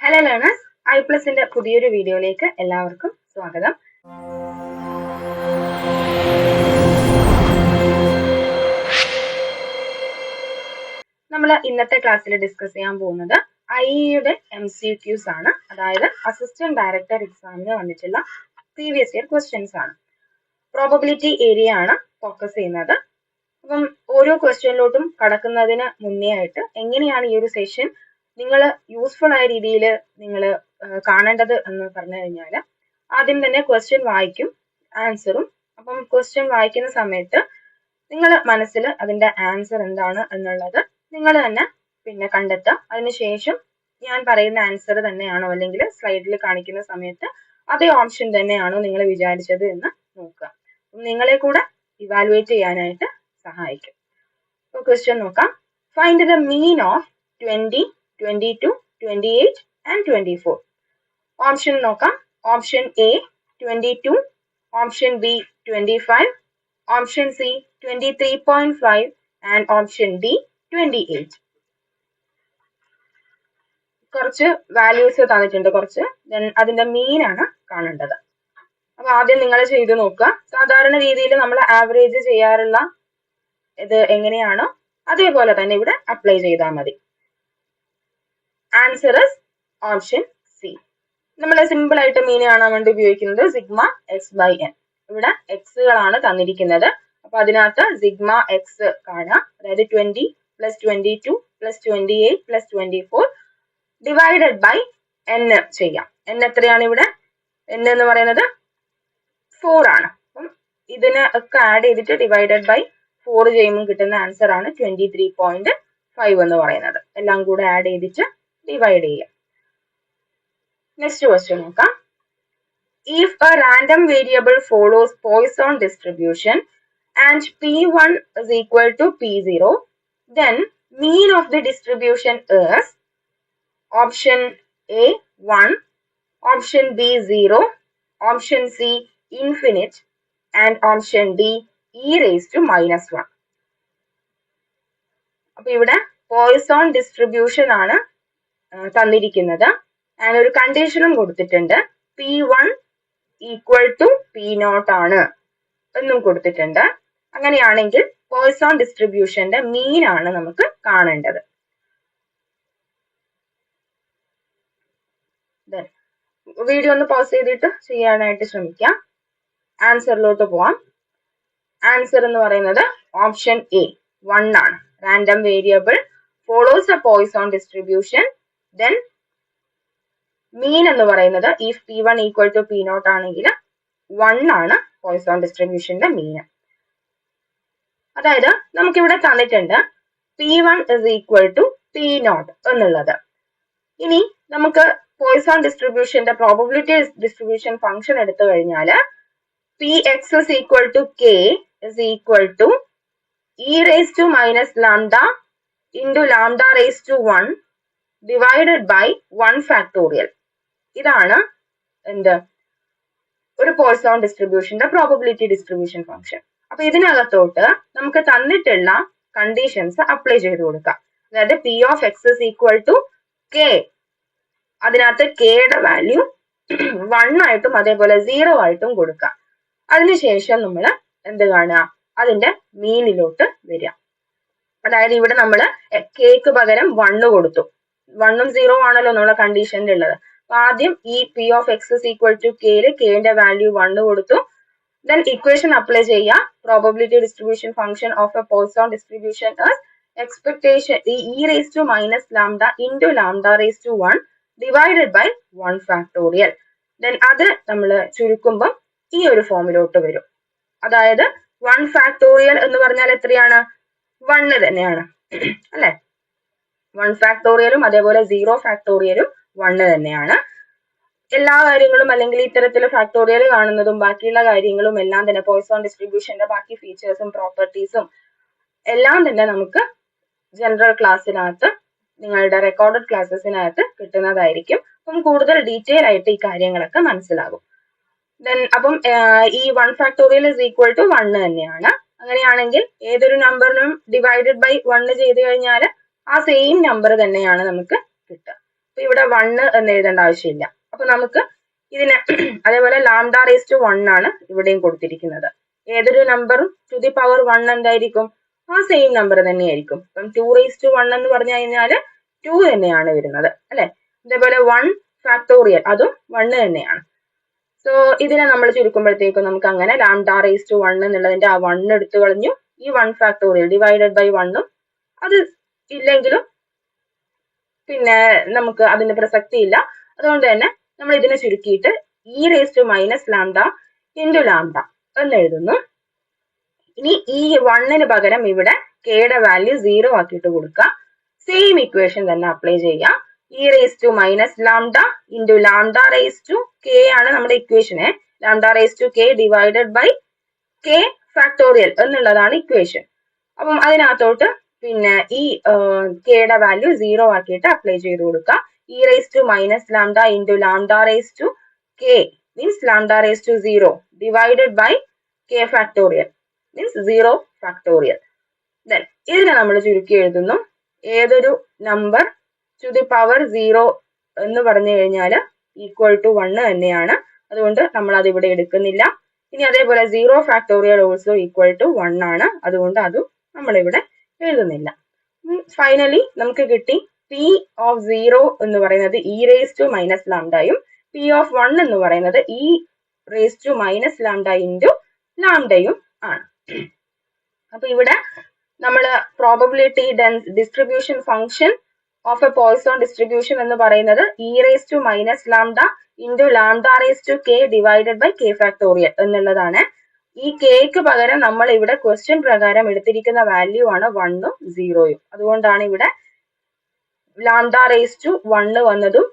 Hello learners, ഐപ്ലസിന്റെ പുതിയൊരു വീഡിയോയിലേക്ക് എല്ലാവർക്കും സ്വാഗതം. നമ്മൾ ഇന്നത്തെ ക്ലാസ്സിൽ ഡിസ്കസ് ചെയ്യാൻ പോകുന്നത് ഐയുടെ MCQs ആണ്. അതായത് അസിസ്റ്റന്റ് ഡയറക്ടർ എക്സാമിന് വന്നിട്ടുള്ള പ്രീവിയസ് ഇയർ ക്വസ്റ്റ്യൻസ് ആണ്. പ്രോബബിലിറ്റി ഏരിയ ആണ് ഫോക്കസ് ചെയ്യുന്നത്. അപ്പം ഓരോ ക്വസ്റ്റ്യനിലോട്ടും കടക്കുന്നതിന് മുന്നേ ആയിട്ട് എങ്ങനെയാണ് ഈ ഒരു സെഷൻ നിങ്ങൾ യൂസ്ഫുൾ ആയ രീതിയിൽ നിങ്ങൾ കാണേണ്ടത് എന്ന് പറഞ്ഞു കഴിഞ്ഞാൽ, ആദ്യം തന്നെ ക്വസ്റ്റ്യൻ വായിക്കും, ആൻസറും. അപ്പം ക്വസ്റ്റ്യൻ വായിക്കുന്ന സമയത്ത് നിങ്ങൾ മനസ്സിൽ അതിന്റെ ആൻസർ എന്താണ് എന്നുള്ളത് നിങ്ങൾ തന്നെ പിന്നെ കണ്ടെത്തുക. അതിനുശേഷം ഞാൻ പറയുന്ന ആൻസർ തന്നെയാണോ അല്ലെങ്കിൽ സ്ലൈഡിൽ കാണിക്കുന്ന സമയത്ത് അതേ ഓപ്ഷൻ തന്നെയാണോ നിങ്ങൾ വിചാരിച്ചത് എന്ന് നോക്കുക. നിങ്ങളെ കൂടെ ഇവാലുവേറ്റ് ചെയ്യാനായിട്ട് സഹായിക്കും. അപ്പോൾ ക്വസ്റ്റ്യൻ നോക്കാം. Find the mean of 20, 22, 28 and 24. Option നോക്കാം. Option A 22, option B 25, option C 23.5 and option D 28. കുറച്ച് വാല്യൂസ് തന്നിട്ടുണ്ട്, കുറച്ച്. അതിന്റെ മീൻ ആണ് കാണേണ്ടത്. അപ്പൊ ആദ്യം നിങ്ങൾ ചെയ്ത് നോക്കുക. സാധാരണ രീതിയിൽ നമ്മൾ ആവറേജ് ചെയ്യാറുള്ള ഇത് എങ്ങനെയാണോ അതേപോലെ തന്നെ ഇവിടെ അപ്ലൈ ചെയ്താൽ മതി. Answer is option C. നമ്മൾ സിമ്പിൾ ആയിട്ട് മീൻ കാണാൻ വേണ്ടി ഉപയോഗിക്കുന്നത് സിഗ്മ എക്സ് ബൈ എൻ. ഇവിടെ എക്സുകളാണ് തന്നിരിക്കുന്നത്. അപ്പൊ അതിനകത്ത് സിഗ്മ എക്സ് കാണാം. അതായത് 20 plus 22 plus 28 plus 24 divided by n ചെയ്യാം. എൻ എത്രയാണ് ഇവിടെ? എൻ എന്ന് പറയുന്നത് 4 ആണ്. അപ്പം ഇതിന് ഒക്കെ ആഡ് ചെയ്തിട്ട് ഡിവൈഡഡ് ബൈ 4 ചെയ്യുമ്പോൾ കിട്ടുന്ന ആൻസർ ആണ് 23.5 എന്ന് പറയുന്നത്. എല്ലാം കൂടെ ആഡ് ചെയ്തിട്ട് ഡിവൈഡ് ചെയ്യാം. നെക്സ്റ്റ് ക്വസ്റ്റ്യൻ നോക്കാം. If A random variable follows Poisson distribution and P1 is equal to P0, then mean of the distribution is option A 1, option B 0, option C infinite and option D e raised to -1. അപ്പൊ ഇവിടെ Poisson distribution ആണ് തന്നിരിക്കുന്നത്. And ഒരു കണ്ടീഷനും കൊടുത്തിട്ടുണ്ട്. P1 equal to P0 ആണ് എന്നും കൊടുത്തിട്ടുണ്ട്. അങ്ങനെയാണെങ്കിൽ പോയ്സോൺ ഡിസ്ട്രിബ്യൂഷന്റെ മീൻ ആണ് നമുക്ക് കാണേണ്ടത്. വീഡിയോ ഒന്ന് പോസ് ചെയ്തിട്ട് ചെയ്യാനായിട്ട് ശ്രമിക്കാം. ആൻസറിലോട്ട് പോവാം. ആൻസർ എന്ന് പറയുന്നത് ഓപ്ഷൻ എ 1 ആണ്. Random variable follows a Poisson distribution, then mean എന്ന് പറയുന്നത് if P1 equal to P0 ആണെങ്കിൽ 1 ആണ് പോയ്സോൺ ഡിസ്ട്രിബ്യൂഷന്റെ മീൻ. അതായത് നമുക്കിവിടെ തന്നിട്ടുണ്ട് P1 is equal to P0 എന്നുള്ളത്. ഇനി നമുക്ക് പോയ്സോൺ ഡിസ്ട്രിബ്യൂഷന്റെ പ്രോബബിലിറ്റി ഡിസ്ട്രിബ്യൂഷൻ ഫംഗ്ഷൻ എടുത്തു കഴിഞ്ഞാൽ Px is equal to K is equal to e raised to minus lambda into lambda raised to 1 divided by 1 factorial. ഇതാണ് എന്ത് ഒരു പോയ്സോൺ ഡിസ്ട്രിബ്യൂഷന്റെ പ്രോബബിലിറ്റി ഡിസ്ട്രിബ്യൂഷൻ ഫംഗ്ഷൻ. അപ്പൊ ഇതിനകത്തോട്ട് നമുക്ക് തന്നിട്ടുള്ള കണ്ടീഷൻസ് അപ്ലൈ ചെയ്ത് കൊടുക്കാം. അതായത് P of x is equal to K. അതിനകത്ത് കെയുടെ വാല്യൂ 1 ആയിട്ടും അതേപോലെ 0 ആയിട്ടും കൊടുക്കാം. അതിനുശേഷം നമ്മൾ എന്ത് കാണുക? അതിന്റെ മീനിലോട്ട് വരിക. അതായത് ഇവിടെ നമ്മൾ കെക്ക് പകരം 1 കൊടുത്തു. 1ഉം 0 ആണല്ലോ നമ്മളെ കണ്ടീഷനിൽ ഉള്ളത്. അപ്പൊ ആദ്യം ഈ P of x is equal to Kയില് കെന്റെ വാല്യൂ 1 കൊടുത്തു. ദെൻ ഇക്വേഷൻ അപ്ലൈ ചെയ്യുക. Probability distribution function of a Poisson distribution is expectation e raised to minus lambda into lambda raised to 1 divided by 1 factorial. Then അത് നമ്മൾ ചുരുക്കുമ്പോൾ ഈ ഒരു ഫോമിലോട്ട് വരും. അതായത് 1 ഫാക്ടോറിയൽ എന്ന് പറഞ്ഞാൽ എത്രയാണ്? 1 തന്നെയാണ് അല്ലെ? 1 ഫാക്ടോറിയലും അതേപോലെ 0 ഫാക്ടോറിയലും 1 തന്നെയാണ്. എല്ലാ കാര്യങ്ങളും അല്ലെങ്കിൽ ഇത്തരത്തിൽ ഫാക്ടോറിയൽ കാണുന്നതും ബാക്കിയുള്ള കാര്യങ്ങളും എല്ലാം തന്നെ പോയ്സോൺ ഡിസ്ട്രിബ്യൂഷന്റെ ബാക്കി ഫീച്ചേഴ്സും പ്രോപ്പർട്ടീസും എല്ലാം തന്നെ നമുക്ക് ജനറൽ ക്ലാസ്സിനകത്ത് നിങ്ങളുടെ റെക്കോർഡഡ് ക്ലാസ്സസിനകത്ത് കിട്ടുന്നതായിരിക്കും. അപ്പം കൂടുതൽ ഡീറ്റെയിൽ ആയിട്ട് ഈ കാര്യങ്ങളൊക്കെ മനസ്സിലാകും. ദെൻ അപ്പം ഈ 1 ഫാക്ടോറിയൽ ഇസ് ഈക്വൽ ടു 1 തന്നെയാണ്. അങ്ങനെയാണെങ്കിൽ ഏതൊരു നമ്പറിനും ഡിവൈഡഡ് ബൈ 1 ചെയ്ത് കഴിഞ്ഞാൽ ആ സെയിം നമ്പർ തന്നെയാണ് നമുക്ക് കിട്ടുക. അപ്പൊ ഇവിടെ 1 എന്ന് എഴുതേണ്ട ആവശ്യമില്ല. അപ്പൊ നമുക്ക് ഇതിന് അതേപോലെ ലാംഡ റേസ് ടു 1 ആണ് ഇവിടെയും കൊടുത്തിരിക്കുന്നത്. ഏതൊരു നമ്പറും ടു ദി പവർ 1 എന്തായിരിക്കും? ആ സെയിം നമ്പർ തന്നെയായിരിക്കും. അപ്പം 2 റേസ് ടു 1 എന്ന് പറഞ്ഞു കഴിഞ്ഞാല് 2 തന്നെയാണ് വരുന്നത് അല്ലെ. അതേപോലെ 1 ഫാക്ടോറിയൽ അതും 1 തന്നെയാണ്. സോ ഇതിനെ നമ്മൾ ചുരുക്കുമ്പോഴത്തേക്കും നമുക്ക് അങ്ങനെ ലാംഡ റേസ് ടു 1 എന്നുള്ളതിന്റെ ആ 1 എടുത്തു കളഞ്ഞു. ഈ 1 ഫാക്ടോറിയൽ ഡിവൈഡഡ് ബൈ 1ഉം അത് ഇല്ലെങ്കിലും പിന്നെ നമുക്ക് അതിന്റെ പ്രസക്തി ഇല്ല. അതുകൊണ്ട് തന്നെ നമ്മൾ ഇതിനെ ചുരുക്കിയിട്ട് e raise to minus lambda into lambda എന്ന് എഴുതുന്നു. ഇനി ഈ 1ന് പകരം ഇവിടെ കെയുടെ വാല്യൂ 0 ആക്കിയിട്ട് കൊടുക്കുക. സെയിം ഇക്വേഷൻ തന്നെ അപ്ലൈ ചെയ്യാം. E raise to minus lambda into lambda raise to k ആണ് നമ്മുടെ ഇക്വേഷന്. Lambda raise to k divided by k factorial എന്നുള്ളതാണ് ഇക്വേഷൻ. അപ്പം അതിനകത്തോട്ട് പിന്നെ ഈ കെയുടെ വാല്യൂ 0 ആക്കിയിട്ട് അപ്ലൈ ചെയ്ത് കൊടുക്കുക. E raise to minus lambda into lambda raise to k means lambda raise to 0 divided by k factorial means 0 factorial. Then ഇതിനെ നമ്മൾ ചുരുക്കി എഴുതുന്നു. ഏതൊരു നമ്പർ ടു ദി പവർ 0 എന്ന് പറഞ്ഞു കഴിഞ്ഞാൽ ഈക്വൽ ടു 1 തന്നെയാണ്. അതുകൊണ്ട് നമ്മൾ അത് ഇവിടെ എടുക്കുന്നില്ല. ഇനി അതേപോലെ 0 ഫാക്ടോറിയൽ ഓൾസോ ഈക്വൽ ടു 1 ആണ്. അതുകൊണ്ട് അതും നമ്മളിവിടെ എഴുതുന്നില്ല. ഫൈനലി നമുക്ക് കിട്ടി പി ഓഫ് 0 എന്ന് പറയുന്നത് ഇ റേസ് ടു മൈനസ് ലാംഡയും പി ഓഫ് 1 എന്ന് പറയുന്നത് e raise to minus lambda into ലാംഡയും ആണ്. അപ്പൊ ഇവിടെ നമ്മൾ probability distribution function of a Poisson distribution എന്ന് പറയുന്നത് e raise to minus lambda into lambda raise to k divided by k factorial എന്നുള്ളതാണ്. ഈ കെക്ക് പകരം നമ്മൾ ഇവിടെ ക്വസ്റ്റ്യൻ പ്രകാരം എടുത്തിരിക്കുന്ന വാല്യൂ ആണ് 1ഉം 0യും. അതുകൊണ്ടാണ് ഇവിടെ ലാംഡ റേസ് ടു 1 വന്നതും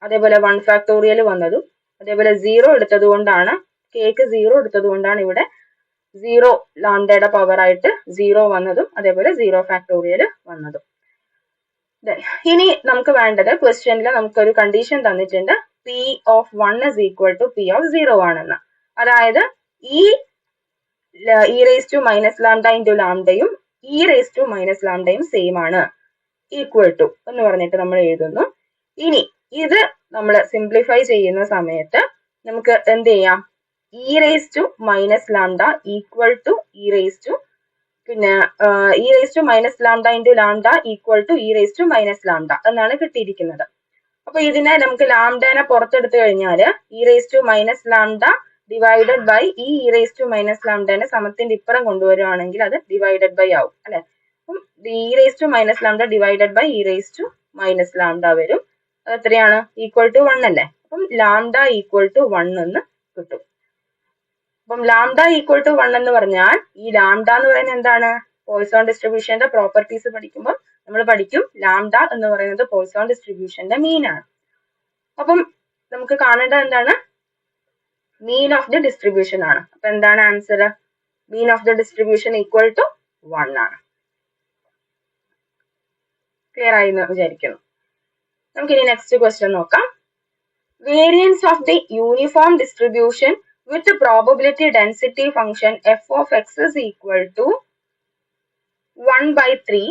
അതേപോലെ 1 ഫാക്ടോറിയൽ വന്നതും അതേപോലെ 0 എടുത്തത് കൊണ്ടാണ് കെക്ക് 0 എടുത്തത് കൊണ്ടാണ് ഇവിടെ 0 ലാംഡയുടെ പവർ ആയിട്ട് 0 വന്നതും അതേപോലെ 0 ഫാക്ടോറിയൽ വന്നതും. ഇനി നമുക്ക് വേണ്ടത് ക്വസ്റ്റ്യനിൽ നമുക്കൊരു കണ്ടീഷൻ തന്നിട്ടുണ്ട് p of 1 is equal to p of 0 ആണെന്ന്. അതായത് ഈ e raise to minus lambda into ലാംഡയും ഇ റേസ് ടു മൈനസ് ലാംഡയും സെയിം ആണ് ഈക്വൽ ടു എന്ന് പറഞ്ഞിട്ട് നമ്മൾ എഴുതുന്നു. ഇനി ഇത് നമ്മൾ സിംപ്ലിഫൈ ചെയ്യുന്ന സമയത്ത് നമുക്ക് എന്ത് ചെയ്യാം? E raise to minus lambda equal to e raise to പിന്നെ e raise to minus lambda into lambda equal to e raise to minus lambda എന്നാണ് കിട്ടിയിരിക്കുന്നത്. അപ്പൊ ഇതിനെ നമുക്ക് ലാംഡേനെ പുറത്തെടുത്തു കഴിഞ്ഞാൽ e raise to minus lambda divided by ഈ ഇ റേസ് ടു മൈനസ് ലാംഡേനെ സമത്തിന്റെ ഇപ്പുറം കൊണ്ടുവരുവാണെങ്കിൽ അത് ഡിവൈഡഡ് ബൈ ആവും അല്ലെ. അപ്പം e raise to minus lambda divided by e raise to minus lambda വരും. അത് എത്രയാണ്? ഈക്വൽ ടു 1 അല്ലേ. അപ്പം ലാംഡ ഈക്വൽ ടു 1 എന്ന് കിട്ടും. അപ്പം ലാംഡ ഈക്വൽ ടു 1 എന്ന് പറഞ്ഞാൽ ഈ ലാംഡ എന്ന് പറയുന്നത് എന്താണ്? പോയ്സോൺ ഡിസ്ട്രിബ്യൂഷന്റെ പ്രോപ്പർട്ടീസ് പഠിക്കുമ്പോൾ നമ്മൾ പഠിക്കും ലാംഡ എന്ന് പറയുന്നത് പോയ്സോൺ ഡിസ്ട്രിബ്യൂഷന്റെ മീൻ ആണ്. അപ്പം നമുക്ക് കാണേണ്ടത് എന്താണ്? മീൻ ഓഫ് ദി ഡിസ്ട്രിബ്യൂഷൻ ആണ്. അപ്പൊ എന്താണ് answer? Mean of the distribution equal to 1 ആണ്. ക്ലിയർ ആയി എന്ന് വിചാരിക്കുന്നു. നമുക്കിനി നെക്സ്റ്റ് ക്വസ്റ്റ്യൻ നോക്കാം. Variance of the uniform distribution with probability density function f of x is equal to 1 by 3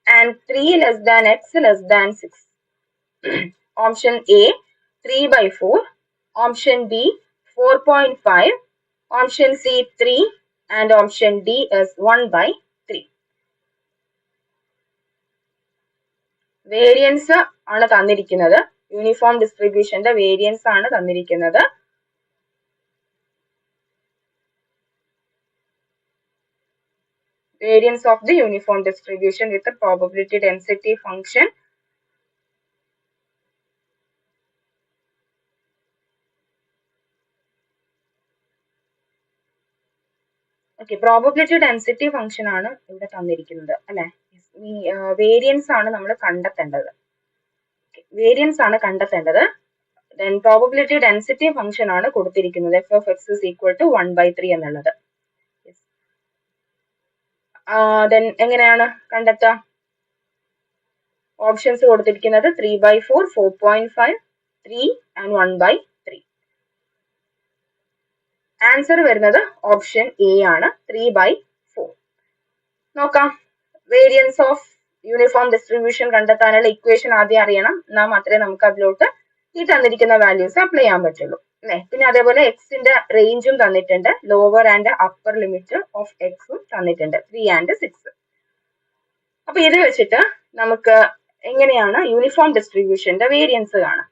and 3 less than x less than 6. Option A 3 by 4, option B 4.5, option C 3 and option D is 1 by 3. Variance ആണ് തന്നിരിക്കുന്നത്. Uniform ഡിസ്ട്രിബ്യൂഷന്റെ variance ആണ് തന്നിരിക്കുന്നത്. Variance of the uniform distribution with the probability density function. Okay, probability density function ആണ് ഇവിടെ തന്നിരിക്കുന്നത് അല്ലെ. ഈ variance ആണ് നമ്മൾ കണ്ടെത്തേണ്ടത്. വേരിയൻസ് ആണ് കണ്ടെത്തേണ്ടത്. Then probability density function ആണ് കൊടുത്തിരിക്കുന്നത് f of x is equal to 1 by 3 എന്നുള്ളത്. Then എങ്ങനെയാണ് കണ്ടെത്തുക? ഓപ്ഷൻസ് കൊടുത്തിരിക്കുന്നത് 3 by 4, 4.5, 3 and 1 by 3. ആൻസർ വരുന്നത് ഓപ്ഷൻ എ ആണ്, 3 by 4. നോക്കാം. വേരിയൻസ് ഓഫ് യൂണിഫോം ഡിസ്ട്രിബ്യൂഷൻ കണ്ടെത്താനുള്ള ഇക്വേഷൻ ആദ്യം അറിയണം, എന്നാൽ മാത്രമേ നമുക്ക് അതിലോട്ട് ഈ തന്നിരിക്കുന്ന വാല്യൂസ് അപ്ലൈ ചെയ്യാൻ പറ്റുള്ളൂ അല്ലെ. പിന്നെ അതേപോലെ എക്സിന്റെ റേഞ്ചും തന്നിട്ടുണ്ട്, lower and upper limit of എക്സും തന്നിട്ടുണ്ട് 3 and 6. അപ്പൊ ഇത് വെച്ചിട്ട് നമുക്ക് എങ്ങനെയാണ് യൂണിഫോം ഡിസ്ട്രിബ്യൂഷന്റെ വേരിയൻസ് കാണാം.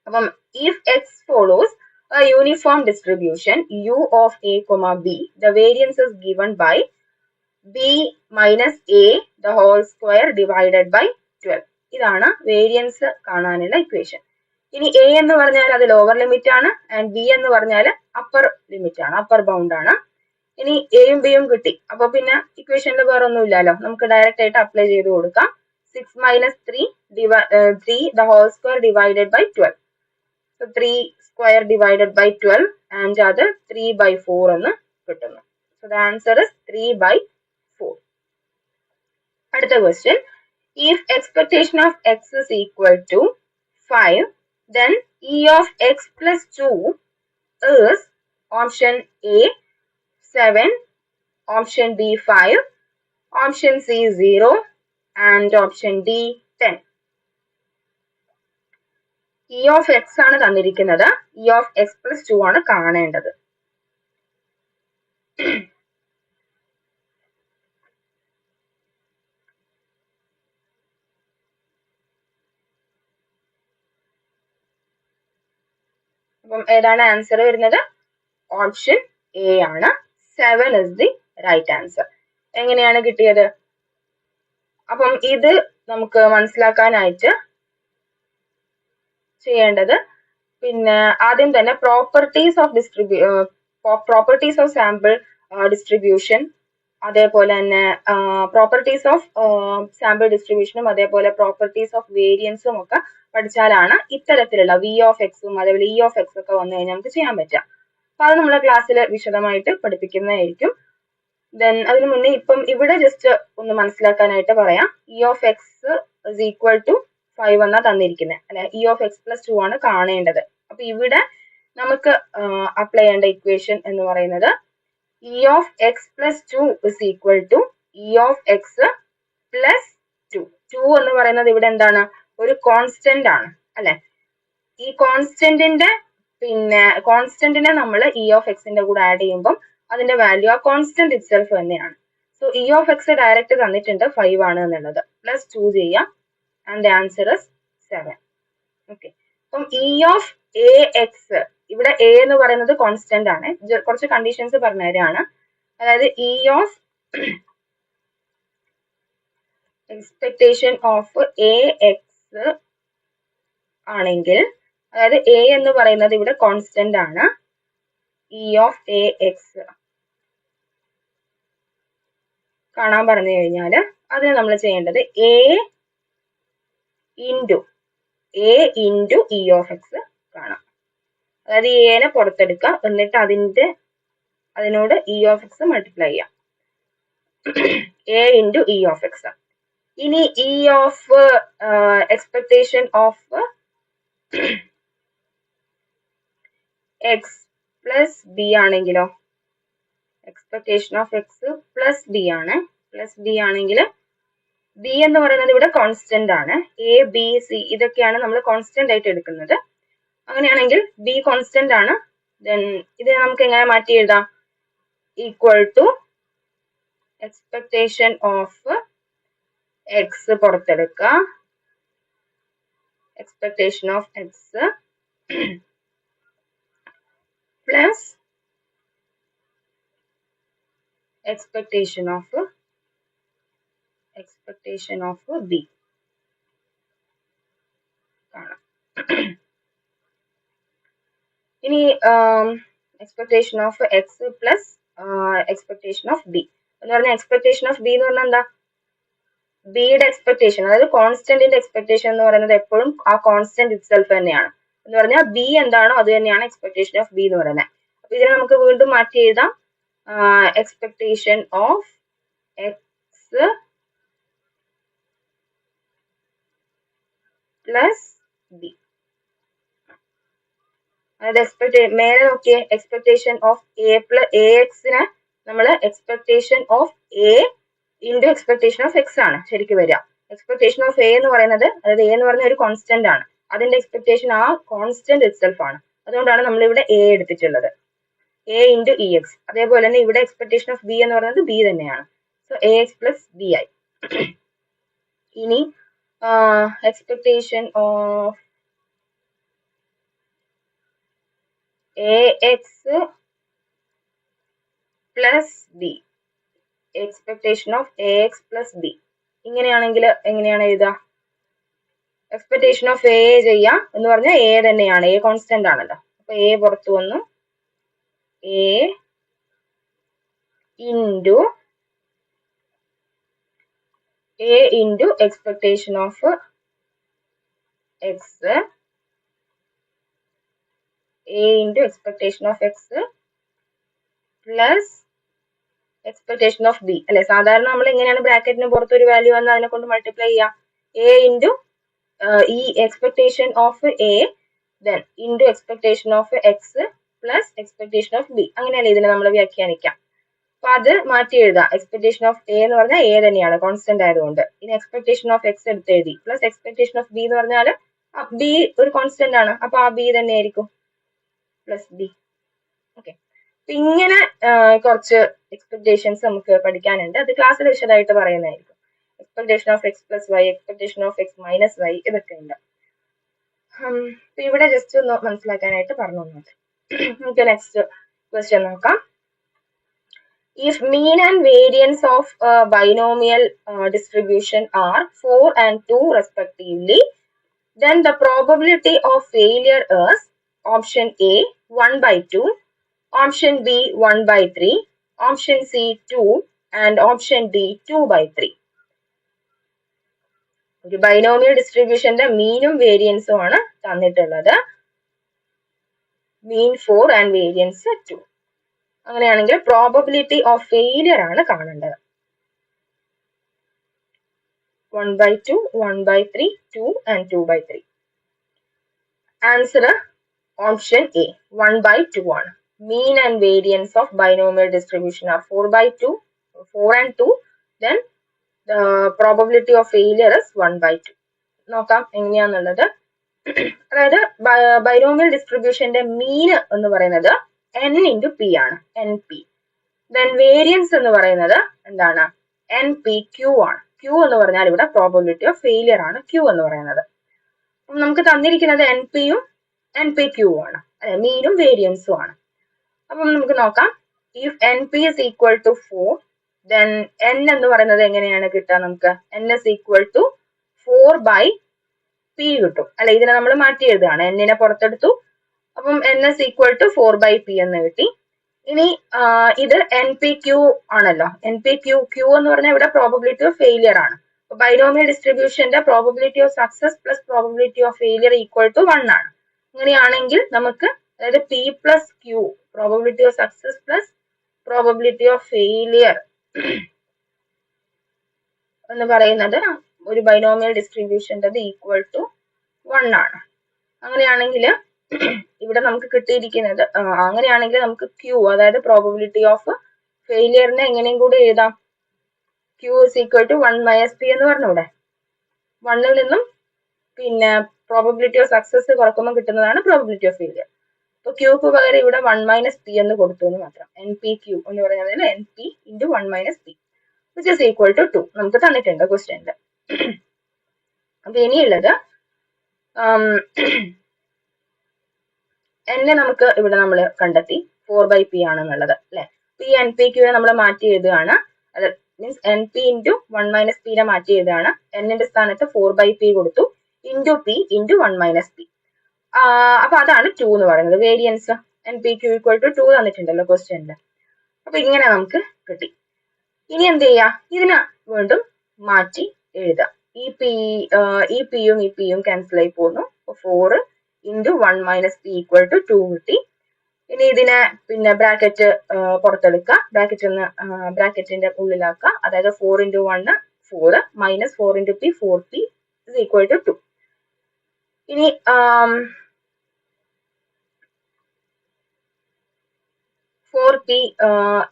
അപ്പം if x follows a uniform distribution u of a comma b, the variance is given by b minus a the whole square divided by 12. ഇതാണ് വേരിയൻസ് കാണാനുള്ള ഇക്വേഷൻ. ഇനി a എന്ന് പറഞ്ഞാൽ അത് ലോവർ ലിമിറ്റ് ആണ്, and b എന്ന് പറഞ്ഞാൽ upper limit ആണ്, അപ്പർ ബൗണ്ട് ആണ്. ഇനി എയും ബിയും കിട്ടി, അപ്പൊ പിന്നെ ഇക്വേഷനിൽ വേറെ ഒന്നും ഇല്ലല്ലോ, നമുക്ക് ഡയറക്റ്റ് ആയിട്ട് അപ്ലൈ ചെയ്ത് കൊടുക്കാം. 6 minus 3 the whole square divided by 12. So 3 square divided by 12 and അത് 3/4 എന്ന് കിട്ടുന്നു. So the answer is 3/4. അടുത്ത question, if expectation of x is equal to 5, then e of x plus 2 is option A 7, option B 5, option C 0 and option D 10. e of x ആണ് തന്നിരിക്കുന്നത്, e of x plus 2 ആണ് കാണേണ്ടത്. അപ്പം ഏതാണ് answer വരുന്നത്? Option A ആണ്, 7 is the right answer. എങ്ങനെയാണ് കിട്ടിയത്? അപ്പം ഇത് നമുക്ക് മനസ്സിലാക്കാനായിട്ട് ചെയ്യേണ്ടത്, പിന്നെ ആദ്യം തന്നെ പ്രോപ്പർട്ടീസ് ഓഫ് സാമ്പിൾ ഡിസ്ട്രിബ്യൂഷൻ, അതേപോലെ തന്നെ പ്രോപ്പർട്ടീസ് ഓഫ് സാമ്പിൾ ഡിസ്ട്രിബ്യൂഷനും അതേപോലെ പ്രോപ്പർട്ടീസ് ഓഫ് വേരിയൻസും ഒക്കെ പഠിച്ചാലാണ് ഇത്തരത്തിലുള്ള വി ഓഫ് എക്സും അതേപോലെ ഇ ഓഫ് എക്സ് ഒക്കെ വന്നു കഴിഞ്ഞാൽ നമുക്ക് ചെയ്യാൻ പറ്റുക. അപ്പൊ അത് നമ്മളെ ക്ലാസ്സിൽ വിശദമായിട്ട് പഠിപ്പിക്കുന്നതായിരിക്കും. ദെൻ അതിനു മുന്നേ ഇപ്പം ഇവിടെ ജസ്റ്റ് ഒന്ന് മനസ്സിലാക്കാനായിട്ട് പറയാം. E of x is equal to 5 എന്നാ തന്നിരിക്കുന്നത് അല്ലെ, ഇ ഓഫ് എക്സ് പ്ലസ് 2 ആണ് കാണേണ്ടത്. അപ്പൊ ഇവിടെ നമുക്ക് അപ്ലൈ ചെയ്യേണ്ട ഇക്വേഷൻ എന്ന് പറയുന്നത് e of x plus 2 is equal to e of x plus 2. 2 എന്ന് പറയുന്നത് ഇവിടെ എന്താണ്? ഒരു കോൺസ്റ്റന്റ് ആണ് അല്ലെ. ഈ കോൺസ്റ്റന്റിനെ നമ്മൾ ഇ ഓഫ് എക്സിന്റെ കൂടെ ആഡ് ചെയ്യുമ്പോൾ അതിന്റെ വാല്യൂ ആ കോൺസ്റ്റന്റ് ഇറ്റ്സെൽഫ് തന്നെയാണ്. So E of X direct തന്നിട്ടുണ്ട് 5 ആണ് എന്നുള്ളത്, പ്ലസ് 2 ചെയ്യാം and the answer is 7. Okay. അപ്പം ഇ ഓഫ് എ എക്സ്, ഇവിടെ എ എന്ന് പറയുന്നത് കോൺസ്റ്റന്റ് ആണ്, കുറച്ച് കണ്ടീഷൻസ് പറഞ്ഞുതരാണ്. അതായത് E of expectation of A X ആണെങ്കിൽ, അതായത് എ എന്ന് പറയുന്നത് ഇവിടെ കോൺസ്റ്റന്റ് ആണ്, ഇ ഓഫ് എ എക്സ് കാണാൻ പറഞ്ഞു കഴിഞ്ഞാൽ അതിന് നമ്മൾ ചെയ്യേണ്ടത് a into e of x കാണാം. അതായത് എനെ പുറത്തെടുക്കുക, എന്നിട്ട് അതിനോട് ഇ ഓഫ് എക്സ് മൾട്ടിപ്ലൈ ചെയ്യാം, a into e of x. ഇനി e of expectation of x plus b ആണെങ്കിലോ, expectation of x plus b ആണ്, പ്ലസ് ബി ആണെങ്കിൽ ബി എന്ന് പറയുന്നത് ഇവിടെ കോൺസ്റ്റന്റ് ആണ്, എ ബി സി ഇതൊക്കെയാണ് നമ്മൾ കോൺസ്റ്റന്റ് ആയിട്ട് എടുക്കുന്നത്. അങ്ങനെയാണെങ്കിൽ ബി കോൺസ്റ്റന്റ് ആണ്, ദെൻ ഇതിനെ നമുക്ക് എങ്ങനെ മാറ്റി എഴുതാം? Equal to expectation of x പുറത്തെടുക്കുക, expectation of x plus expectation of b കാണാം. ഇനി expectation of x plus expectation of b എന്ന് പറഞ്ഞാൽ, എക്സ്പെക്ടേഷൻ ഓഫ് ബി എന്ന് പറഞ്ഞാൽ എന്താ? ബിയുടെ എക്സ്പെക്ടേഷൻ, അതായത് കോൺസ്റ്റന്റിന്റെ എക്സ്പെക്ടേഷൻ എന്ന് പറയുന്നത് എപ്പോഴും ആ കോൺസ്റ്റന്റ് ഇറ്റ്സെൽഫ് തന്നെയാണ്. എന്ന് പറഞ്ഞാൽ ബി എന്താണോ അത് തന്നെയാണ് എക്സ്പെക്ടേഷൻ ഓഫ് ബി എന്ന് പറയുന്നത്. അപ്പൊ ഇതിനെ നമുക്ക് വീണ്ടും മാറ്റി എഴുതാം, expectation of x plus B. അതായത് മേലെ നോക്കിയേ, എക്സ്പെക്ടേഷൻ ഓഫ് എ എക്സിനെ നമ്മൾ expectation of A into expectation of X ആണ് ശരിക്കും വരിക. എക്സ്പെക്ടേഷൻ ഓഫ് എ എന്ന് പറയുന്നത്, അതായത് എ എന്ന് പറയുന്ന ഒരു കോൺസ്റ്റന്റ് ആണ്, അതിന്റെ എക്സ്പെക്ടേഷൻ ആ കോൺസ്റ്റന്റ് ഇറ്റ്സെൽഫ് ആണ്. അതുകൊണ്ടാണ് നമ്മൾ ഇവിടെ എ എടുത്തിട്ടുള്ളത്, എ ഇൻറ്റു ഇ എക്സ്. അതേപോലെ തന്നെ ഇവിടെ എക്സ്പെക്ടേഷൻ ഓഫ് ബി എന്ന് പറയുന്നത് ബി തന്നെയാണ്. So A X plus B ആയി. ഇനി expectation of A X plus B, expectation of A X plus B. ഇങ്ങനെയാണെങ്കിൽ എങ്ങനെയാണ് എഴുതുക? എക്സ്പെക്ടേഷൻ ഓഫ് എ ചെയ്യാം എന്ന് പറഞ്ഞാൽ എ തന്നെയാണ്, എ കോൺസ്റ്റന്റ് ആണല്ലോ. അപ്പൊ എ പുറത്തു വന്നു, A into expectation of X, A into expectation of x plus expectation of B അല്ലെ. സാധാരണ നമ്മൾ എങ്ങനെയാണ് ബ്രാക്കറ്റിന് പുറത്ത് ഒരു വാല്യൂ വന്ന് അതിനെ കൊണ്ട് മൾട്ടിപ്ലൈ ചെയ്യാം? എ ഇൻറ്റു ഈ expectation of A then into expectation of x plus expectation of B, അങ്ങനെയല്ലേ ഇതിനെ നമ്മൾ വ്യാഖ്യാനിക്കാം. അപ്പൊ അത് മാറ്റി എഴുതാം. എക്സ്പെക്ടേഷൻ ഓഫ് എ എന്ന് പറഞ്ഞാൽ എ തന്നെയാണ് കോൺസ്റ്റന്റ് ആയതുകൊണ്ട്. ഇനി എക്സ്പെക്ടേഷൻ ഓഫ് എക്സ് എടുത്ത് എഴുതി, പ്ലസ് എക്സ്പെക്ടേഷൻ ഓഫ് ബി എന്ന് പറഞ്ഞാൽ ബി ഒരു കോൺസ്റ്റന്റ് ആണ്, അപ്പൊ ആ ബി തന്നെ ആയിരിക്കും, പ്ലസ് ബി. ഓക്കെ, ഇങ്ങനെ കുറച്ച് എക്സ്പെക്ടേഷൻസ് നമുക്ക് പഠിക്കാനുണ്ട്. അത് ക്ലാസ്സിൽ വിശദമായിട്ട് പറയുന്നതായിരിക്കും. Expectation of x plus y, expectation of x minus y, ഇതൊക്കെ ഉണ്ട്. ഇവിടെ ജസ്റ്റ് ഒന്ന് മനസ്സിലാക്കാനായിട്ട് പറഞ്ഞു തന്നത്. നമുക്ക് നെക്സ്റ്റ് ക്വസ്റ്റ്യൻ നോക്കാം. If mean and variance of a binomial distribution are 4 and 2 respectively, then the probability of failure is option A 1/2, option B 1/3, option C 2 and option D 2/3. ഒരു ബൈനോമിയൽ ഡിസ്ട്രിബ്യൂഷന്റെ മീനും വേരിയൻസും ആണ് തന്നിട്ടുള്ളത്. മീൻ 4 ആൻഡ് വേരിയൻസ് 2. അങ്ങനെയാണെങ്കിൽ probability of failure ആണ് കാണേണ്ടത്. 1/2, 1/3, 2 and 2/3. Answer option A 1/2 ആണ്. Mean and variance of binomial distribution are 4 and 2. Then the probability of failure is 1/2. നോക്കാം എങ്ങനെയാന്നുള്ളത്. അതായത് ബൈനോമിയൽ ഡിസ്ട്രിബ്യൂഷന്റെ മീൻ എന്ന് പറയുന്നത് n ഇൻറ്റു പി ആണ്, എൻ പി. ദെൻ വേരിയൻസ് എന്ന് പറയുന്നത് എന്താണ്? എൻ പി ക്യൂ ആണ്. ക്യൂ എന്ന് പറഞ്ഞാൽ ഇവിടെ പ്രോബബിലിറ്റി ഓഫ് ഫെയിലിയർ ആണ് ക്യൂ എന്ന് പറയുന്നത്. അപ്പം നമുക്ക് തന്നിരിക്കുന്നത് എൻ പിയും എൻ പി ക്യൂ ആണ്, അല്ലെ, മീനും വേരിയൻസും ആണ്. അപ്പം നമുക്ക് നോക്കാം. If n p is equal to 4, then n എന്ന് പറയുന്നത് എങ്ങനെയാണ് കിട്ടുക നമുക്ക്? n is equal to 4/p കിട്ടും, അല്ലെ. ഇതിനെ നമ്മൾ മാറ്റി എഴുതുകയാണ്, n-നെ പുറത്തെടുത്തു. അപ്പം n is equal to 4/p എന്ന് കിട്ടി. ഇനി ഇത് എൻ പി ക്യൂ ആണല്ലോ. എൻ പി ക്യൂ എന്ന് പറഞ്ഞാൽ ഇവിടെ പ്രോബബിലിറ്റി ഓഫ് ഫെയിലിയർ ആണ്. അപ്പൊ ബൈനോമിയൽ ഡിസ്ട്രിബ്യൂഷന്റെ probability of success plus probability of failure equal to 1 ആണ്. അങ്ങനെയാണെങ്കിൽ നമുക്ക്, അതായത് p plus q, probability of success plus probability of failure എന്ന് പറയുന്നത് ഒരു ബൈനോമിയൽ ഡിസ്ട്രിബ്യൂഷന്റെ ഈക്വൽ ടു 1 ആണ്. അങ്ങനെയാണെങ്കിൽ ഇവിടെ നമുക്ക് കിട്ടിയിരിക്കുന്നത്, അങ്ങനെയാണെങ്കിൽ നമുക്ക് ക്യൂ, അതായത് പ്രോബബിലിറ്റി ഓഫ് ഫെയിലിയറിനെ എങ്ങനെയും കൂടി എഴുതാം. Q is equal to 1 - p എന്ന് പറഞ്ഞൂടെ. 1-ൽ നിന്നും പിന്നെ പ്രോബബിലിറ്റി ഓഫ് സക്സസ് കുറക്കുമ്പോൾ കിട്ടുന്നതാണ് പ്രോബബിലിറ്റി ഓഫ് ഫെയിലിയർ. അപ്പൊ ക്യൂക്ക് പകരം ഇവിടെ 1 - p എന്ന് കൊടുത്തു എന്ന് മാത്രം. എൻ പി ക്യൂ എന്ന് പറയുന്നതിൽ n p into 1 - p which is equal to 2 നമുക്ക് തന്നിട്ടുണ്ട് ക്വസ്റ്റ്യനിൽ. അപ്പൊ ഇനിയുള്ളത് n നമുക്ക് ഇവിടെ നമ്മൾ കണ്ടെത്തി 4/p ആണെന്നുള്ളത്, അല്ലെ. പി എൻ പി ക്യൂനെ നമ്മൾ മാറ്റി എഴുതുകയാണ്. അത് means N p into 1 - p മാറ്റി എഴുതുകയാണ്. n-ന്റെ സ്ഥാനത്ത് 4/p കൊടുത്തു, ഇൻറ്റു പി ഇൻറ്റു 1 - p. അപ്പൊ അതാണ് 2 എന്ന് പറയുന്നത്. Variance n p q equal to 2 തന്നിട്ടുണ്ടല്ലോ ക്വസ്റ്റ്യനിൽ. അപ്പൊ ഇങ്ങനെ നമുക്ക് കിട്ടി. ഇനി എന്ത് ചെയ്യാ? ഇതിനെ വീണ്ടും മാറ്റി എഴുതാം. ഈ പിയും ഈ പിയും ക്യാൻസൽ ആയി പോകുന്നു. 4 ഇൻറ്റു 1 - p ഈക്വൽ ടു 2 കിട്ടി. ഇനി ഇതിനെ പിന്നെ ബ്രാക്കറ്റ് പുറത്തെടുക്കുക, ബ്രാക്കറ്റിന്റെ ഉള്ളിലാക്കുക. അതായത് 4 into 1 4 minus 4 into p 4p is equal to 2. ഇനി 4p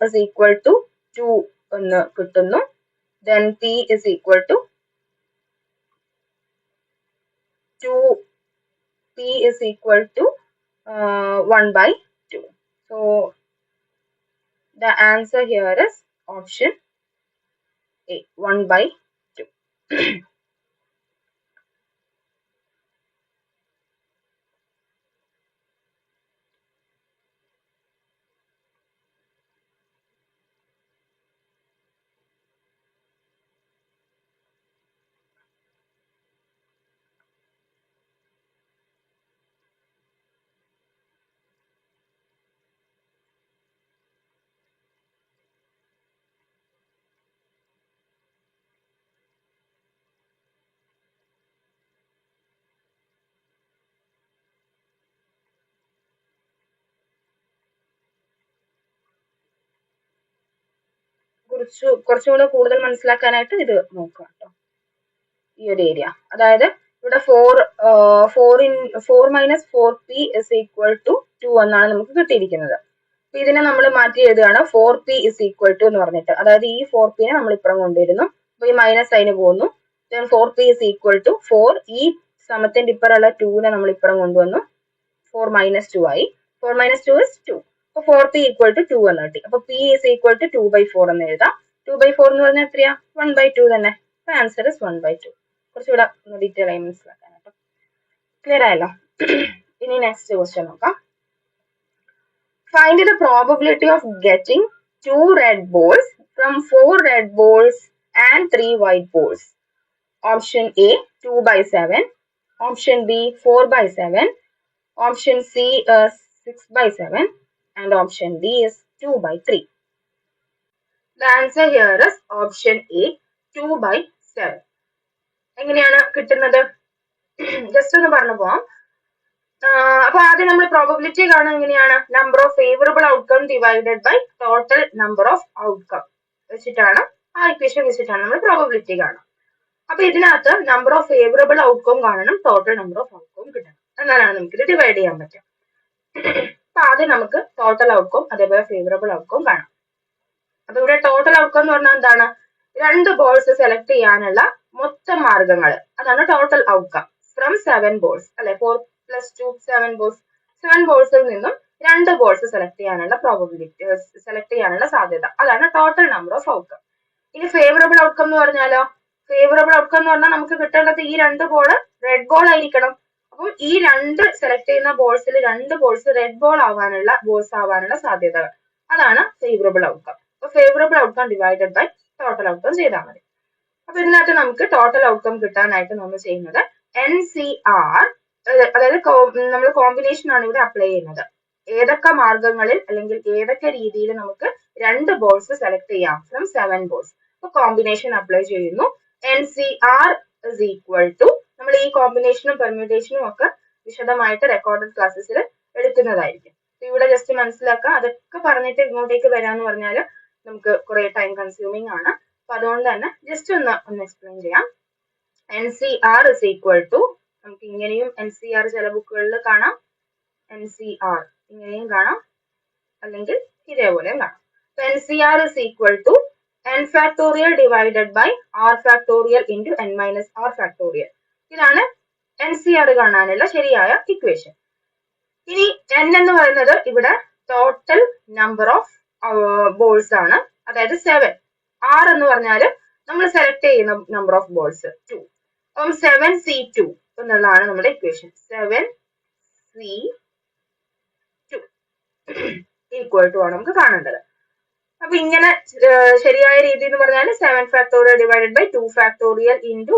ഇസ് ഈക്വൽ ടു 2 എന്ന് കിട്ടുന്നു. then P is equal to 1 by 2. So the answer here is option A, 1 by 2. കുറച്ചുകൂടെ കൂടുതൽ മനസ്സിലാക്കാനായിട്ട് ഇത് നോക്കാം കേട്ടോ, ഈ ഒരു ഏരിയ. അതായത് ഇവിടെ 4 minus 4p is equal to 2 എന്നാണ് നമുക്ക് കിട്ടിയിരിക്കുന്നത്. അപ്പൊ ഇതിനെ നമ്മൾ മാറ്റി എഴുതുകയാണ് 4p is equal to എന്ന് പറഞ്ഞിട്ട്. അതായത് ഈ 4p നെ നമ്മൾ ഇപ്പുറം കൊണ്ടുവരുന്നു, അപ്പൊ ഈ മൈനസ് സൈന് പോകുന്നു. then 4p is equal to 4, ഈ സമത്തിന്റെ ഇപ്പുറമുള്ള 2 നെ നമ്മൾ ഇപ്പുറം കൊണ്ടുവന്നു, 4 minus 2 ആയി. 4 minus 2 is 2. അപ്പൊ 4p equal to 2 എന്ന് കിട്ടി. അപ്പൊ p is equal to 2 by 4 എന്ന് എഴുതാം. 2 by 4 എന്ന് പറഞ്ഞാൽ എത്രയാ? 1 by 2 തന്നെ. അപ്പൊ ആൻസർ ഇസ് 1 by 2. കുറച്ചുകൂടെ ഡീറ്റെയിൽ ആയി മനസ്സിലാക്കാൻ കേട്ടോ. ക്ലിയർ ആയല്ലോ? ഇനി നെക്സ്റ്റ് ക്വസ്റ്റ്യൻ നോക്കാം. Find the probability of getting 2 red balls from 4 red balls and 3 white balls. Option A 2 by 7, option B 4 by 7, option C 6 by 7, and option D is 2 by 3. The answer here is option A 2 by 7. എങ്ങനെയാണ് കിട്ടുന്നത്? Just ഒന്ന് പറഞ്ഞു പോവാം. അപ്പൊ ആദ്യം നമ്മൾ probability കാണുന്നത് എങ്ങനെയാണ്? Number of favourable outcome divided by total number of outcome വെച്ചിട്ടാണ്, ആ ഇക്വേഷൻ വെച്ചിട്ടാണ് നമ്മൾ പ്രോബബിലിറ്റി കാണുക. അപ്പൊ ഇതിനകത്ത് നമ്പർ ഓഫ് ഫേവറബിൾ ഔട്ട്കം കാണണം, ടോട്ടൽ നമ്പർ ഓഫ് ഔട്ട്കം കിട്ടണം, എന്നാലാണ് നമുക്കിത് ഡിവൈഡ് ചെയ്യാൻ പറ്റുക. അപ്പൊ ആദ്യം നമുക്ക് ടോട്ടൽ ഔട്ട്കം അതേപോലെ ഫേവറബിൾ ഔട്ട്കം കാണാം. അപ്പൊ ഇവിടെ ടോട്ടൽ ഔട്ട്കം എന്ന് പറഞ്ഞാൽ എന്താണ്? 2 ബോൾസ് സെലക്ട് ചെയ്യാനുള്ള മൊത്തം മാർഗങ്ങൾ, അതാണ് ടോട്ടൽ ഔട്ട്കം ഫ്രം 7 ബോൾസ് അല്ലെ. 4 plus 2 7 ബോൾസ്. 7 ബോൾസിൽ നിന്നും 2 ബോൾസ് സെലക്ട് ചെയ്യാനുള്ള പ്രോബബിലിറ്റി, സെലക്ട് ചെയ്യാനുള്ള സാധ്യത, അതാണ് ടോട്ടൽ നമ്പർ ഓഫ് ഔട്ട്കം. ഇനി ഫേവറബിൾ ഔട്ട്കം എന്ന് പറഞ്ഞാലോ? ഫേവറബിൾ ഔട്ട്കം എന്ന് പറഞ്ഞാൽ നമുക്ക് കിട്ടേണ്ടത് ഈ 2 ബോള് റെഡ് ബോൾ ആയിരിക്കണം. അപ്പോൾ ഈ 2 സെലക്ട് ചെയ്യുന്ന ബോൾസിൽ 2 ബോൾസ് റെഡ് ബോൾസ് ആവാനുള്ള സാധ്യതകൾ, അതാണ് ഫേവറബിൾ ഔട്ട്കം. അപ്പൊ favourable outcome divided by total outcome ചെയ്താൽ മതി. അപ്പൊ ഇതിനകത്ത് നമുക്ക് ടോട്ടൽ ഔട്ട്കം കിട്ടാനായിട്ട് നമ്മൾ ചെയ്യുന്നത് NCR, അതായത് നമ്മൾ കോമ്പിനേഷൻ ആണ് ഇവിടെ അപ്ലൈ ചെയ്യുന്നത്. ഏതൊക്കെ മാർഗങ്ങളിൽ അല്ലെങ്കിൽ ഏതൊക്കെ രീതിയിൽ നമുക്ക് 2 ബോൾസ് സെലക്ട് ചെയ്യാം ഫ്രം 7 ബോൾസ്. അപ്പൊ കോമ്പിനേഷൻ അപ്ലൈ ചെയ്യുന്നു. NCR is equal to, നമ്മൾ ഈ കോമ്പിനേഷനും പെർമ്യൂട്ടേഷനും ഒക്കെ വിശദമായിട്ട് റെക്കോർഡഡ് ക്ലാസ്സസിൽ എടുക്കുന്നതായിരിക്കും. ഇവിടെ ജസ്റ്റ് മനസ്സിലാക്കുക. അതൊക്കെ പറഞ്ഞിട്ട് ഇങ്ങോട്ടേക്ക് വരാന്ന് പറഞ്ഞാൽ നമുക്ക് കുറെ ടൈം കൺസ്യൂമിങ് ആണ്. അപ്പൊ അതുകൊണ്ട് തന്നെ ജസ്റ്റ് ഒന്ന് എക്സ്പ്ലെയിൻ ചെയ്യാം. NCR is equal to, നമുക്ക് ഇങ്ങനെയും NCR ചില ബുക്കുകളിൽ കാണാം, NCR ഇങ്ങനെയും കാണാം, അല്ലെങ്കിൽ ഇതേപോലെയും കാണാം. NCR is equal to n factorial divided by r factorial into n minus r factorial. ഇതാണ് NCR കാണാനുള്ള ശരിയായ ഇക്വേഷൻ. ഇനി n എന്ന് പറയുന്നത് ഇവിടെ ടോട്ടൽ നമ്പർ ഓഫ് ബോൾസ് ആണ്, അതായത് 7. r എന്ന് പറഞ്ഞാൽ നമ്മൾ സെലക്ട് ചെയ്യുന്ന നമ്പർ ഓഫ് ബോൾസ് 2. അപ്പം 7C2 എന്നുള്ളതാണ് നമ്മുടെ ഇക്വേഷൻ. 7C2 ഈക്വൽ ടു ആണ് നമുക്ക് കാണേണ്ടത്. അപ്പൊ ഇങ്ങനെ ശരിയായ രീതി എന്ന് പറഞ്ഞാൽ 7 factorial divided by 2 factorial into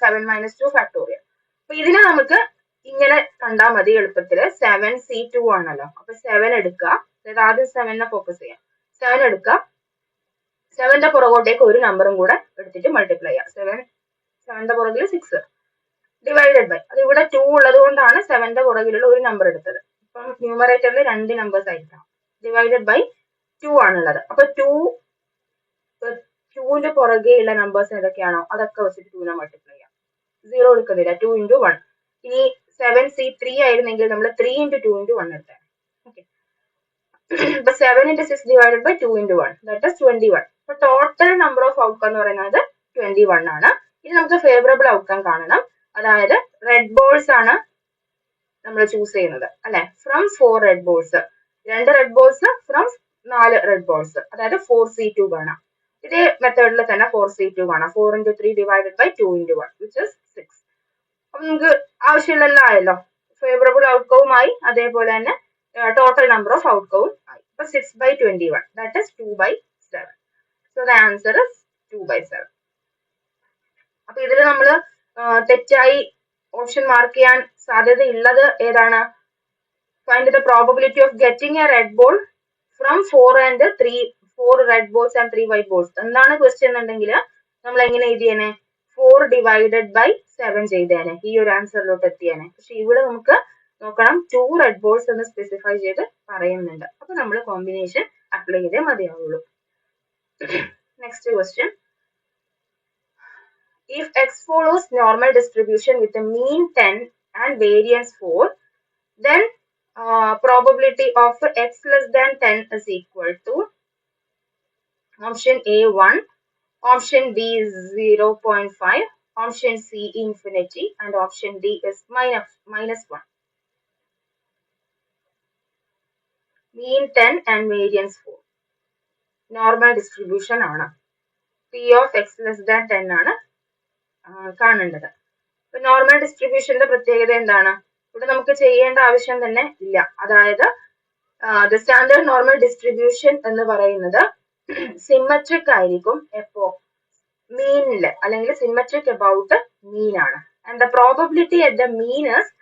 7 minus 2 factorial. അപ്പൊ ഇതിനെ നമുക്ക് ഇങ്ങനെ കണ്ടാൽ മതി എളുപ്പത്തില്. 7C2 ആണല്ലോ, അപ്പൊ 7 എടുക്കുക, അതായത് ആദ്യം 7നെ ഫോക്കസ് ചെയ്യാം. 7 എടുക്കുക, 7ന്റെ പുറകോട്ടേക്ക് ഒരു നമ്പറും കൂടെ എടുത്തിട്ട് മൾട്ടിപ്ലൈ ചെയ്യാം. 7ന്റെ പുറകിൽ 6 ഡിവൈഡഡ് ബൈ, അത് ഇവിടെ 2 ഉള്ളത് കൊണ്ടാണ് 7ന്റെ പുറകിലുള്ള ഒരു നമ്പർ എടുത്തത്. ഇപ്പം ന്യൂമറേറ്ററിൽ 2 നമ്പേഴ്സ് ആയിരിക്കണം. ഡിവൈഡഡ് ബൈ 2 ആണുള്ളത്. അപ്പൊ 2ന്റെ പുറകെ ഉള്ള നമ്പേഴ്സ് ഏതൊക്കെയാണോ അതൊക്കെ വെച്ചിട്ട് 2നെ മൾട്ടിപ്ലൈ ചെയ്യാം. 0 എടുക്കുന്നില്ല. 2 into 1. ഇനി 7C3 ആയിരുന്നെങ്കിൽ നമ്മൾ 3 into 2 into 1 എടുത്താണ്. ഓക്കെ, ഇപ്പൊ 7 into 6 divided by 2 into 1, that is 21. അപ്പൊ ടോട്ടൽ നമ്പർ ഓഫ് ഔട്ട്കം എന്ന് പറയുന്നത് 21 ആണ്. ഇനി നമുക്ക് ഫേവറബിൾ ഔട്ട്കം കാണണം. അതായത് റെഡ് ബോൾസ് ആണ് നമ്മൾ ചൂസ് ചെയ്യുന്നത് അല്ലെ. From 4 red balls, 2 red balls from 4 red balls, അതായത് 4C2 കാണാം. ഇതേ മെത്തേഡിൽ തന്നെ 4C2 കാണാം. 4 into 3 divided by 2 into 1 which is 6. അപ്പൊ നമുക്ക് ആവശ്യമുള്ള ആയല്ലോ. ഫേവറബിൾ ഔട്ട്കവുമായി അതേപോലെ തന്നെ ടോട്ടൽ നമ്പർ ഓഫ് ഔട്ട്കവും ആയി. അപ്പൊ 6/21 that is 2/7. So the answer is 2/7. അപ്പൊ ഇതിൽ നമ്മൾ തെറ്റായി ഓപ്ഷൻ മാർക്ക് ചെയ്യാൻ സാധ്യതയുള്ളത് ഏതാണ്? Find the probability of getting a red ball from 4 red balls and 3 white balls. എന്താണ് ക്വസ്റ്റ്യൻ എന്നുണ്ടെങ്കിൽ നമ്മൾ എങ്ങനെ എഴുതിയേനെ? 4 divided by 7 ചെയ്തേനെ ഈ ഒരു ആൻസറിലോട്ട് എത്തിയേനെ. പക്ഷെ ഇവിടെ നമുക്ക് നോക്കണം 2 റെഡ് ബോൾസ് എന്ന് സ്പെസിഫൈ ചെയ്ത് പറയുന്നുണ്ട്. അപ്പൊ നമ്മൾ കോമ്പിനേഷൻ അപ്ലൈ ചെയ്തേ മതിയാവുള്ളൂ. Next question. If x follows normal distribution with a mean 10 and variance 4, then probability of x less than 10 is equal to option A 1, option B is 0.5, option C infinity, and option D is minus 1. Mean 10 and variance 4. Normal distribution ആണ്. P of x less than 10 ആണ് കാണേണ്ടത്. Normal ഡിസ്ട്രിബ്യൂഷന്റെ പ്രത്യേകത എന്താണ്? ഇവിടെ നമുക്ക് ചെയ്യേണ്ട ആവശ്യം തന്നെ ഇല്ല. അതായത് ദ സ്റ്റാൻഡേർഡ് നോർമൽ ഡിസ്ട്രിബ്യൂഷൻ എന്ന് പറയുന്നത് സിമ്മട്രിക് ആയിരിക്കും എപ്പോ? മീനില്, അല്ലെങ്കിൽ സിമ്മട്രിക് അബൌട്ട് മീൻ ആണ്. And the probability at the mean is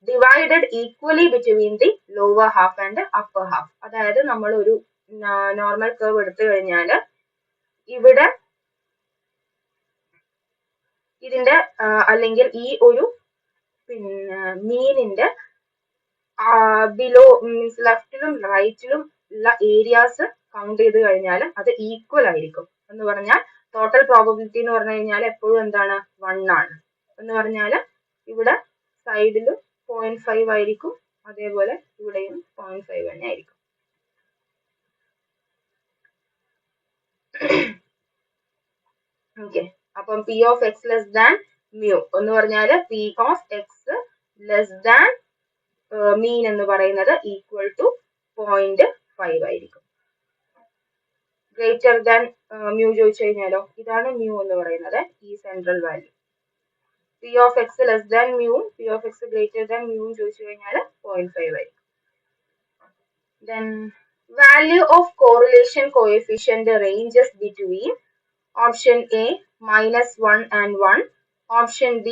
divided equally between the lower half and upper half. അതായത് നമ്മൾ ഒരു നോർമൽ കർവ് എടുത്തു കഴിഞ്ഞാൽ ഇവിടെ ഇതിന്റെ അല്ലെങ്കിൽ ഈ ഒരു മീനിന്റെ ബിലോ മീൻസ് ലെഫ്റ്റിലും റൈറ്റിലും ഉള്ള ഏരിയാസ് കൗണ്ട് ചെയ്ത് കഴിഞ്ഞാൽ അത് ഈക്വൽ ആയിരിക്കും. എന്ന് പറഞ്ഞാൽ ടോട്ടൽ പ്രോബബിലിറ്റി എന്ന് പറഞ്ഞു കഴിഞ്ഞാൽ എപ്പോഴും എന്താണ്? 1 ആണ്. എന്ന് പറഞ്ഞാൽ ഇവിടെ സൈഡിലും 0.5 ആയിരിക്കും, അതേപോലെ ഇവിടെയും 0.5 തന്നെ ആയിരിക്കും. ഓക്കെ, അപ്പം P of x less than mu എന്ന് പറഞ്ഞാൽ P of x less than mean എന്ന് പറയുന്നത് ഈക്വൽ ടു 0.5 ആയിരിക്കും. ഗ്രേറ്റർ ദാൻ മ്യൂ ചോദിച്ചു കഴിഞ്ഞാലോ, ഇതാണ് മ്യൂ എന്ന് പറയുന്നത്, ഈ central value. P of x less than mu, P of x greater than mu ചോദിച്ചു കഴിഞ്ഞാൽ 0.5 ആയിരിക്കും. Then value of correlation coefficient ranges between option A -1 and 1, option B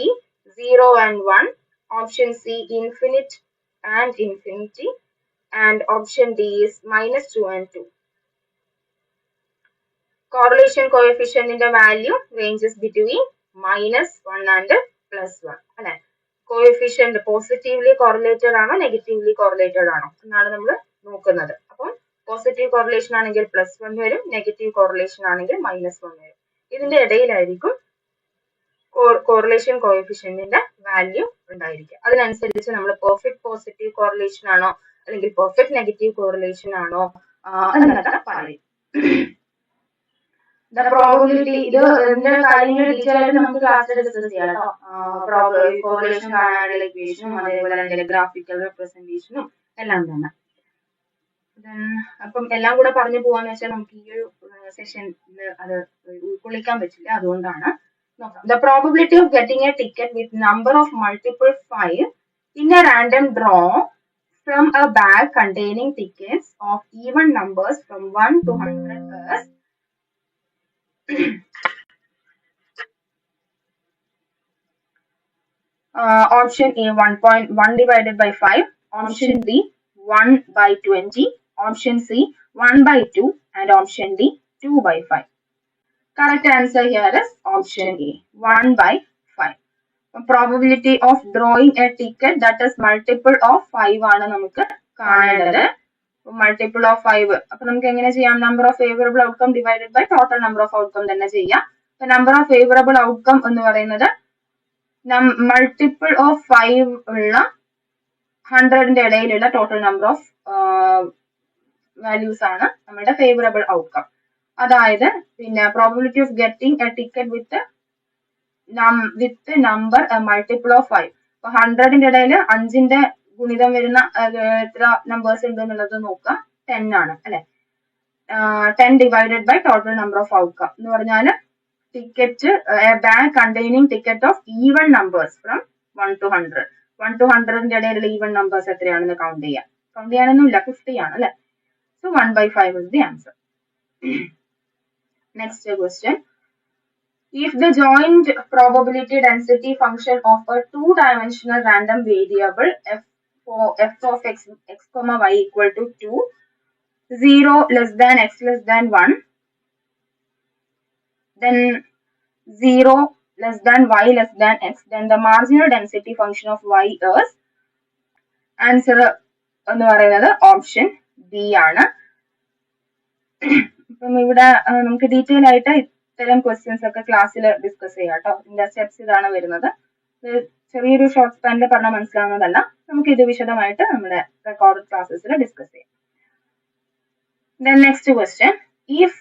0 and 1, option C infinite and infinity, and option D is -2 and 2. Correlation coefficient in the value ranges between -1 and +1 അല്ലെ. Coefficient positively correlated ആണോ negatively correlated ആണോ എന്നാണ് നമ്മൾ നോക്കുന്നത്. അപ്പം positive correlation ആണെങ്കിൽ +1 വരും, negative correlation ആണെങ്കിൽ -1 വരും. ഇതിന്റെ ഇടയിലായിരിക്കും കോറിലേഷൻ കോഎഫിഷ്യന്റിന്റെ വാല്യൂ ഉണ്ടായിരിക്കുക. അതിനനുസരിച്ച് നമ്മൾ പെർഫെക്റ്റ് പോസിറ്റീവ് കോറിലേഷൻ ആണോ അല്ലെങ്കിൽ പെർഫെക്റ്റ് നെഗറ്റീവ് കോറിലേഷൻ ആണോ എന്നൊക്കെ പറയും. The probability, ഇതിന്റെ കാര്യങ്ങൾ ഡീറ്റെയിൽ ആയിട്ട് നമുക്ക് ക്ലാസ്സിൽ ഡിസ്കസ് ചെയ്യാം കേട്ടോ. കോറിലേഷൻ കാണാനുള്ള ഇക്വേഷനും അതേപോലെ അതിന്റെ ഗ്രാഫിക്കൽ റെപ്രസെന്റേഷനും എല്ലാം തന്നെ. അപ്പം എല്ലാം കൂടെ പറഞ്ഞു പോവാന്ന് വെച്ചാൽ നമുക്ക് ഈ ഒരു സെഷനിൽ അത് ഉൾക്കൊള്ളിക്കാൻ പറ്റില്ല, അതുകൊണ്ടാണ് നോക്കാം. The probability of getting a ticket with number of multiple 5 in a random draw from a bag containing tickets of even numbers from 1 to 100 is option A 1.1 divided by 5, option B 1/20, option C 1/2, and option D 2/5. Correct answer here is option A 1/5. Probability of drawing a ticket that is multiple of 5 ആണ് നമുക്ക് കാണേണ്ടത്. Multiple of 5 അപ്പൊ നമുക്ക് എങ്ങനെ ചെയ്യാം? Number of favourable outcome divided by total number of outcome തന്നെ ചെയ്യാം. Number of favourable outcome എന്ന് പറയുന്നത് മൾട്ടിപ്പിൾ ഓഫ് 5 ഉള്ള 100ന്റെ ഇടയിലുള്ള ടോട്ടൽ നമ്പർ ഓഫ് വാല്യൂസ് ആണ് നമ്മുടെ ഫേവറബിൾ ഔട്ട്കം. അതായത് പിന്നെ probability of getting A ticket with number multiple of 5. അപ്പൊ 100ന്റെ ഇടയിൽ 5ന്റെ ഗുണിതം വരുന്ന എത്ര നമ്പേഴ്സ് ഉണ്ട് എന്നുള്ളത് നോക്കാം. 10 ആണ് അല്ലെ. 10 divided by total number of outcome എന്ന് പറഞ്ഞാൽ ticket bag containing ticket of even numbers from 1 to 100. 1 to 100ന്റെ ഇടയിലുള്ള ഈവൺ നമ്പേഴ്സ് എത്രയാണെന്ന് കൗണ്ട് ചെയ്യാനൊന്നുമില്ല, 50 ആണ് അല്ലെ. So 1/5 is the answer. Next question. If the joint probability density function of a two-dimensional random variable f of x comma y equal to 2, 0 less than x less than 1, then 0 less than y less than x, then the marginal density function of y is, answer എന്ന് പറയുന്നത് option B ആണ്. അപ്പം ഇവിടെ നമുക്ക് detail ആയിട്ട് ഇത്തരം questions ഒക്കെ ക്ലാസ്സിൽ ഡിസ്കസ് ചെയ്യാം കേട്ടോ. ഇതിന്റെ സ്റ്റെപ്സ് ഇതാണ് വരുന്നത്. ചെറിയൊരു ഷോർട്ട് സ്പാനിൽ പറഞ്ഞാൽ മനസ്സിലാവുന്നതല്ല, നമുക്ക് ഇത് വിശദമായിട്ട് നമ്മുടെ റെക്കോർഡ് ക്ലാസ്സസിൽ ഡിസ്കസ് ചെയ്യാം. Then next question. If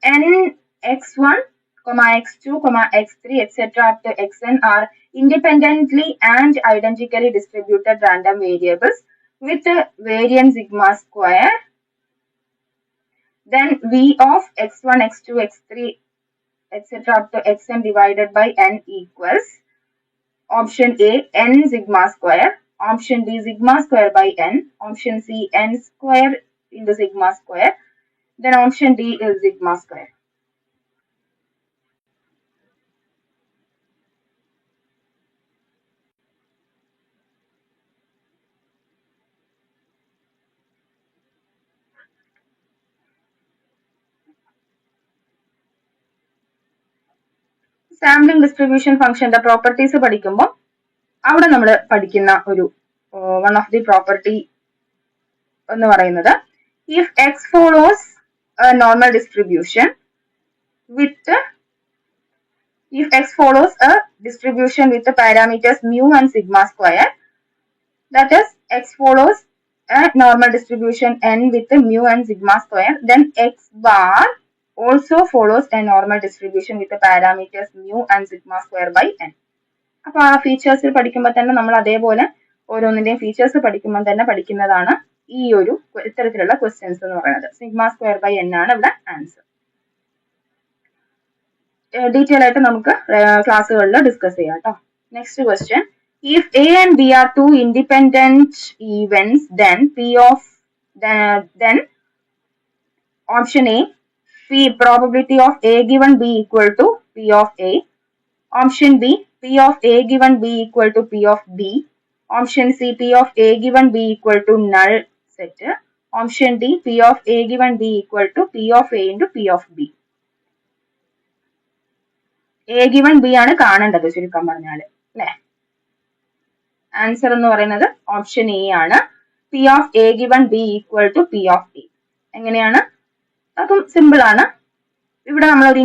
n x1, x2, x3, etc. up to xn are independently and identically distributed random variables with a variance sigma square, then V of x1, x2, x3, etc. up to xn divided by n equals option A n sigma square, option B sigma square by n, option C n square into sigma square, then option D is sigma square. Sampling distribution ഫംഗ്ഷന്റെ properties പഠിക്കുമ്പോൾ അവിടെ നമ്മൾ പഠിക്കുന്ന ഒരു one of the property എന്ന് പറയുന്നത്, if X follows normal distribution with parameters mu and sigma square, that is x follows a normal distribution n with mu and sigma square, then x bar also follows a normal distribution with the parameters mu and sigma square by n. അപ്പൊ ആ features പഠിക്കുമ്പോൾ തന്നെ നമ്മൾ അതേപോലെ ഓരോന്നിന്റെയും features പഠിക്കുമ്പോൾ തന്നെ പഠിക്കുന്നതാണ് ഈ ഒരു ഇത്തരത്തിലുള്ള ക്വസ്റ്റ്യൻസ് എന്ന് പറയുന്നത്. സിഗ്മ സ്ക്വയർ ബൈ n ആണ് ഇവിടെ ആൻസർ. ഡീറ്റെയിൽ ആയിട്ട് നമുക്ക് ക്ലാസ്സുകളിൽ ഡിസ്കസ് ചെയ്യാം കേട്ടോ. Next question. If A and B are two independent events, then then option A, probability of A given B equal to P of A. Option B, P of A given B equal to P of B. Option C, P of A given B equal to null set. Option D, P of A given B equal to P of A into P of B. A given B ആണ് കാണേണ്ടത് ചുരുക്കം പറഞ്ഞാൽ അല്ലെ. Answer എന്ന് പറയുന്നത് option A ആണ്. P of A given B equal to P of A. എങ്ങനെയാണ്? അതും സിമ്പിൾ ആണ്. ഇവിടെ നമ്മൾ ഒരു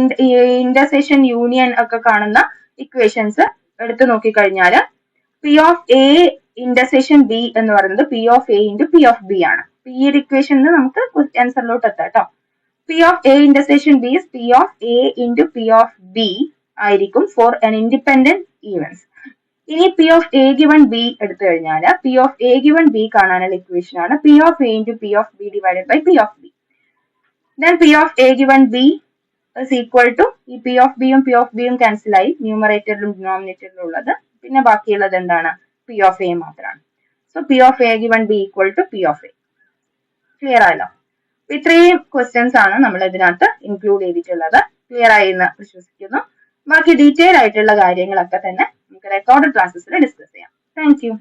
ഇന്റർസെക്ഷൻ യൂണിയൻ ഒക്കെ കാണുന്ന ഇക്വേഷൻസ് എടുത്തു നോക്കിക്കഴിഞ്ഞാൽ P of A intersection B എന്ന് പറയുന്നത് P of A into P of B ആണ്. ഈ ഒരു ഇക്വേഷനിൽ നമുക്ക് ആൻസറിലോട്ട് എത്താം കേട്ടോ. P of A intersection B is P of A into P of B ആയിരിക്കും ഫോർ an independent events. ഇനി P of A given B എടുത്തു കഴിഞ്ഞാൽ P of A given B കാണാനുള്ള ഇക്വേഷൻ ആണ് P of A into P of B divided by P of B. Then P of A given B is equal to ഈ P of B യും P of B യും cancel ആയി ന്യൂമറേറ്ററിലും ഡിനോമിനേറ്ററിലും ഉള്ളത്, പിന്നെ ബാക്കിയുള്ളത് എന്താണ്? P of A മാത്രമാണ്. So P of A given B equal to P of A. Clear ആയല്ലോ? ഇത്രയും ക്വസ്റ്റ്യൻസ് ആണ് നമ്മൾ ഇതിനകത്ത് ഇൻക്ലൂഡ് ചെയ്തിട്ടുള്ളത്. ക്ലിയർ ആയി എന്ന് വിശ്വസിക്കുന്നു. ബാക്കി ഡീറ്റെയിൽ ആയിട്ടുള്ള കാര്യങ്ങളൊക്കെ തന്നെ നമുക്ക് റെക്കോർഡ് ക്ലാസ്സസിൽ ഡിസ്കസ് ചെയ്യാം. Thank you.